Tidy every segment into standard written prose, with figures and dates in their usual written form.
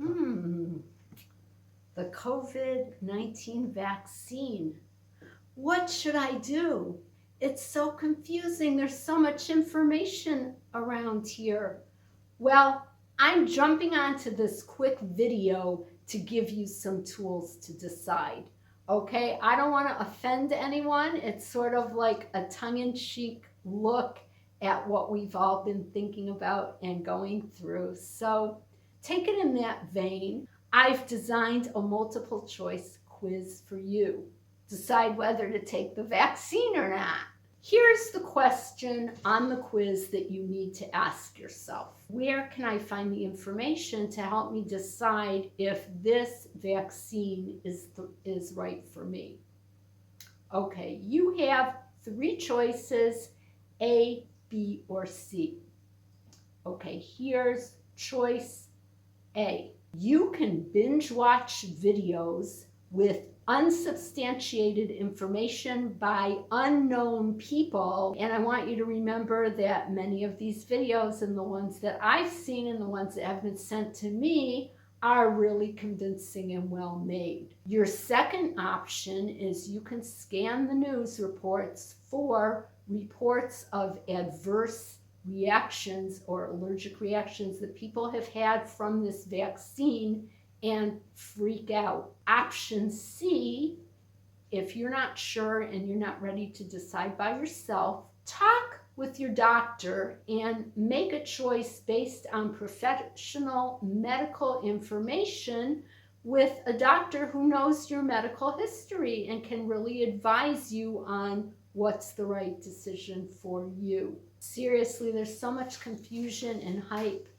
Hmm, the COVID-19 vaccine. What should I do? It's so confusing. There's so much information around here. Well, I'm jumping onto this quick video to give you some tools to decide. Okay, I don't want to offend anyone. It's sort of like a tongue-in-cheek look at what we've all been thinking about and going through. So take it in that vein. I've designed a multiple choice quiz for you. Decide whether to take the vaccine or not. Here's the question on the quiz that you need to ask yourself. Where can I find the information to help me decide if this vaccine is right for me? Okay, you have three choices, A, B, or C. Okay, here's choice A. You can binge watch videos with unsubstantiated information by unknown people. And I want you to remember that many of these videos and the ones that I've seen and the ones that have been sent to me are really convincing and well made. Your second option is you can scan the news reports for reports of adverse reactions or allergic reactions that people have had from this vaccine and freak out. Option C, if you're not sure and you're not ready to decide by yourself, talk with your doctor and make a choice based on professional medical information with a doctor who knows your medical history and can really advise you on what's the right decision for you. Seriously, there's so much confusion and hype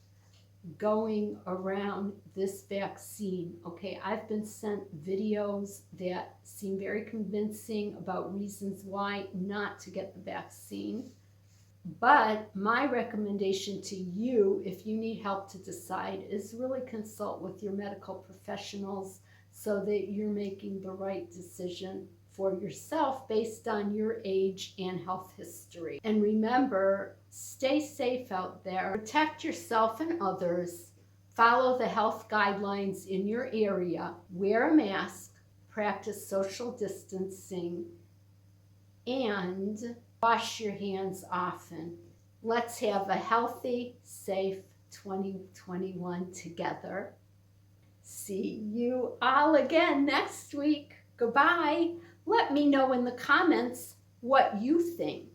going around this vaccine. Okay, I've been sent videos that seem very convincing about reasons why not to get the vaccine. But my recommendation to you, if you need help to decide, is really consult with your medical professionals so that you're making the right decision for yourself based on your age and health history. And remember, stay safe out there, protect yourself and others, follow the health guidelines in your area, wear a mask, practice social distancing, and wash your hands often. Let's have a healthy, safe 2021 together. See you all again next week. Goodbye. Let me know in the comments what you think.